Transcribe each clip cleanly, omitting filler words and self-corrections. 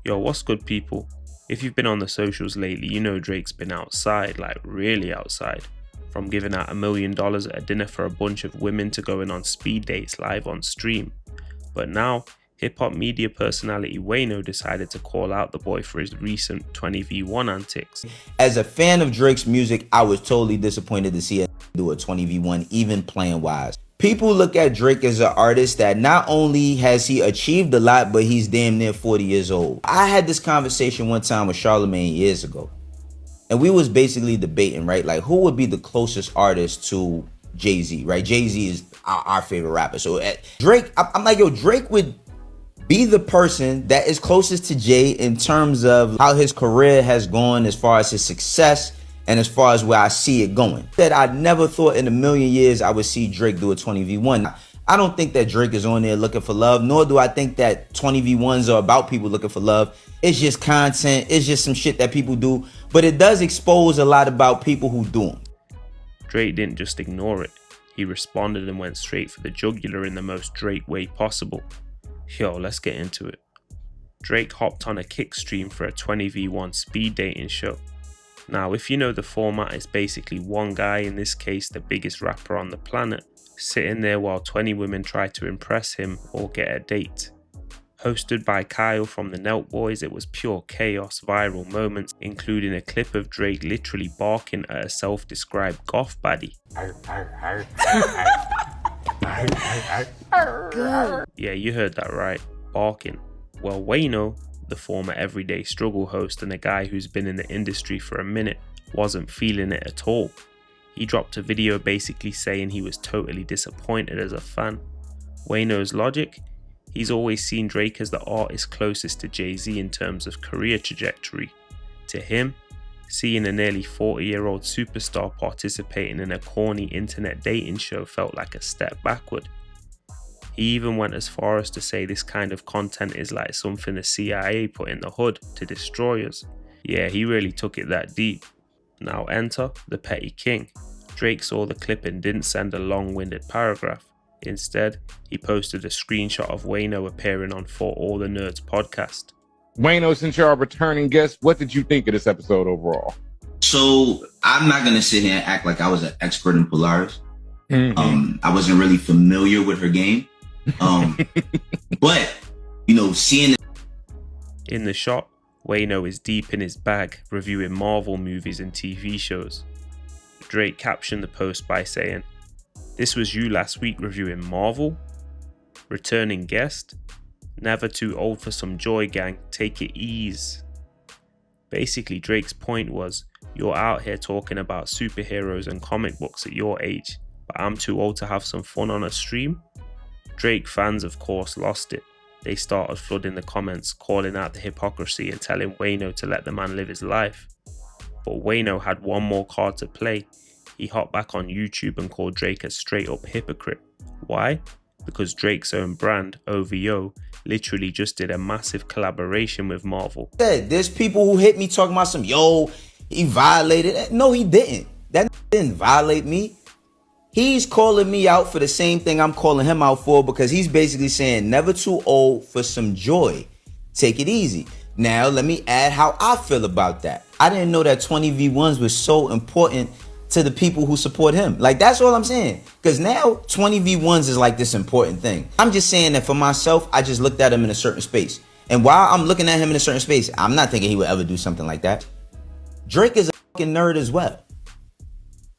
Yo, what's good, people? If you've been on the socials lately, you know Drake's been outside, like really outside. From giving out $1 million at a dinner for a bunch of women to going on speed dates live on stream. But now, hip-hop media personality Wayno decided to call out the boy for his recent 20v1 antics. As a fan of Drake's music, I was totally disappointed to see him do a 20v1, even playing wise. People look at Drake as an artist that not only has he achieved a lot, but he's damn near 40 years old. I had this conversation one time with Charlamagne years ago, and we was basically debating, right? Like, who would be the closest artist to Jay-Z, right? Jay-Z is our favorite rapper. So Drake, I'm like, yo, Drake would be the person that is closest to Jay in terms of how his career has gone, as far as his success and as far as where I see it going. That I never thought in a million years I would see Drake do a 20v1. I don't think that Drake is on there looking for love, nor do I think that 20v1s are about people looking for love. It's just content. It's just some shit that people do. But it does expose a lot about people who do them. Drake didn't just ignore it. He responded and went straight for the jugular in the most Drake way possible. Yo, let's get into it. Drake hopped on a kick stream for a 20v1 speed dating show. Now, if you know the format, it's basically one guy, in this case the biggest rapper on the planet, sitting there while 20 women try to impress him or get a date. Hosted by Kyle from the Nelk Boys, it was pure chaos, viral moments, including a clip of Drake literally barking at a self-described goth baddie. Yeah, you heard that right, barking. Well, Wayno, the former Everyday Struggle host and a guy who's been in the industry for a minute, wasn't feeling it at all. He dropped a video basically saying he was totally disappointed as a fan. Wayno's logic? He's always seen Drake as the artist closest to Jay-Z in terms of career trajectory. To him, seeing a nearly 40-year-old superstar participating in a corny internet dating show felt like a step backward. He even went as far as to say this kind of content is like something the CIA put in the hood to destroy us. Yeah, he really took it that deep. Now enter the petty king. Drake saw the clip and didn't send a long-winded paragraph. Instead, he posted a screenshot of Wayno appearing on For All the Nerds podcast. Wayno, since you're our returning guest, what did you think of this episode overall? So I'm not going to sit here and act like I was an expert in Polaris. I wasn't really familiar with her game. But, you know, seeing it. In the shot, Wayno is deep in his bag reviewing Marvel movies and TV shows. Drake captioned the post by saying, "This was you last week reviewing Marvel? Returning guest? Never too old for some joy, gang, take it easy." Basically, Drake's point was, you're out here talking about superheroes and comic books at your age, but I'm too old to have some fun on a stream? Drake fans, of course, lost it. They started flooding the comments, calling out the hypocrisy and telling Wayno to let the man live his life. But Wayno had one more card to play. He hopped back on YouTube and called Drake a straight up hypocrite. Why? Because Drake's own brand, OVO, literally just did a massive collaboration with Marvel. There's people who hit me talking about some, yo, he violated. No, he didn't. That didn't violate me. He's calling me out for the same thing I'm calling him out for, because he's basically saying never too old for some joy. Take it easy. Now, let me add how I feel about that. I didn't know that 20v1s was so important to the people who support him. Like, that's all I'm saying. Because now 20v1s is like this important thing. I'm just saying that for myself, I just looked at him in a certain space. And while I'm looking at him in a certain space, I'm not thinking he would ever do something like that. Drake is a fucking nerd as well.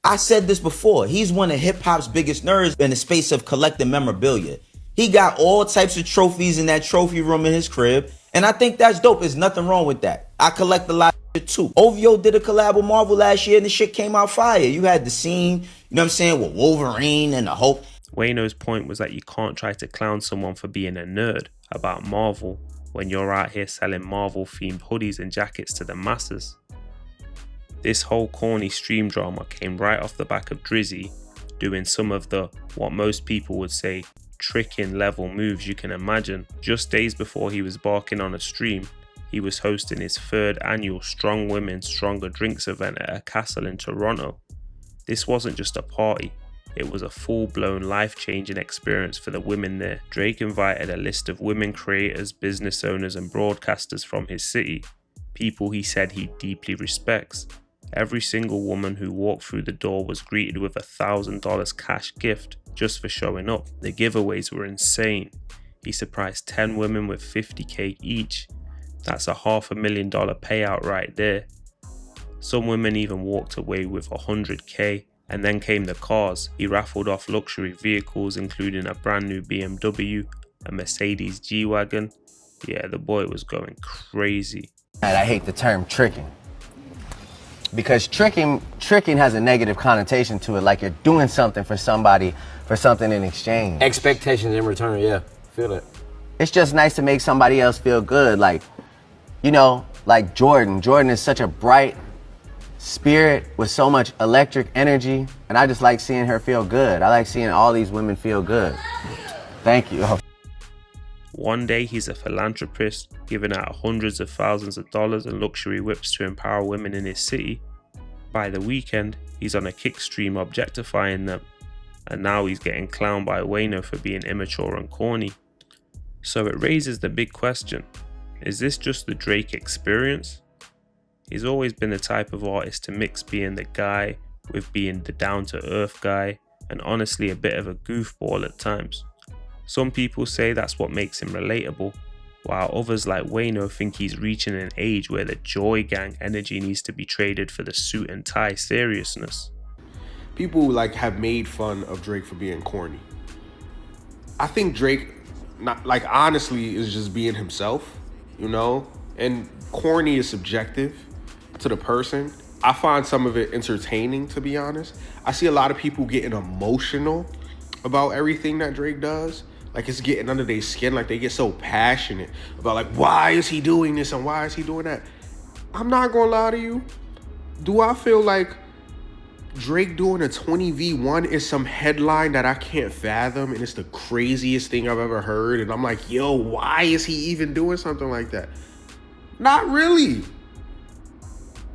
I said this before. He's one of hip-hop's biggest nerds in the space of collecting memorabilia. He got all types of trophies in that trophy room in his crib, and I think that's dope. There's nothing wrong with that. I collect a lot of shit too. OVO did a collab with Marvel last year, and the shit came out fire. You had the scene, you know what I'm saying, with Wolverine and the Hulk. Wayno's point was that you can't try to clown someone for being a nerd about Marvel when you're out here selling Marvel-themed hoodies and jackets to the masses. This whole corny stream drama came right off the back of Drizzy doing some of the, what most people would say, tricking level moves you can imagine. Just days before he was barking on a stream, he was hosting his 3rd annual Strong Women Stronger Drinks event at a castle in Toronto. This wasn't just a party, It was a full-blown life-changing experience for the women there. Drake invited a list of women creators, business owners and broadcasters from his city, people he said he deeply respects. Every single woman who walked through the door was greeted with a $1,000 cash gift just for showing up. The giveaways were insane. He surprised 10 women with $50K each. That's a $500,000 payout right there. Some women even walked away with $100K. And then came the cars. He raffled off luxury vehicles including a brand new BMW, a Mercedes G-Wagon. Yeah, the boy was going crazy. And I hate the term tricking. Because tricking has a negative connotation to it, like you're doing something for somebody for something in exchange. Expectations in return, yeah. Feel it. It's just nice to make somebody else feel good. Like, you know, like Jordan. Jordan is such a bright spirit with so much electric energy, and I just like seeing her feel good. I like seeing all these women feel good. Thank you. One day he's a philanthropist, giving out hundreds of thousands of dollars and luxury whips to empower women in his city. By the weekend, he's on a kick stream objectifying them, and now he's getting clowned by Wayno for being immature and corny. So it raises the big question, is this just the Drake experience? He's always been the type of artist to mix being the guy with being the down-to-earth guy, and honestly a bit of a goofball at times. Some people say that's what makes him relatable, while others like Wayno think he's reaching an age where the joy gang energy needs to be traded for the suit and tie seriousness. People like have made fun of Drake for being corny. I think Drake, honestly, is just being himself, you know? And corny is subjective to the person. I find some of it entertaining, to be honest. I see a lot of people getting emotional about everything that Drake does. Like, it's getting under their skin. Like, they get so passionate about, like, why is he doing this and why is he doing that? I'm not gonna lie to you. Do I feel like Drake doing a 20v1 is some headline that I can't fathom and it's the craziest thing I've ever heard? And I'm like, yo, why is he even doing something like that? Not really.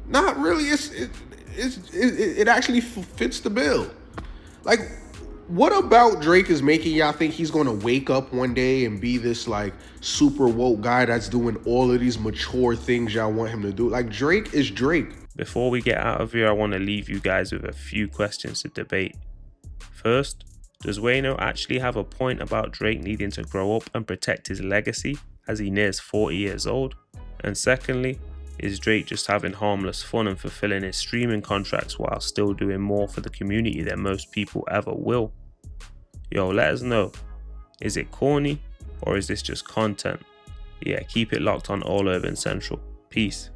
Not really. It actually fits the bill. Like, what about Drake is making y'all think he's gonna wake up one day and be this like super woke guy that's doing all of these mature things y'all want him to do? Like, Drake is Drake. Before we get out of here, I want to leave you guys with a few questions to debate. First, does Wayno actually have a point about Drake needing to grow up and protect his legacy as he nears 40 years old? And secondly, is Drake just having harmless fun and fulfilling his streaming contracts while still doing more for the community than most people ever will? Yo, let us know. Is it corny or is this just content? Yeah, keep it locked on All Urban Central. Peace.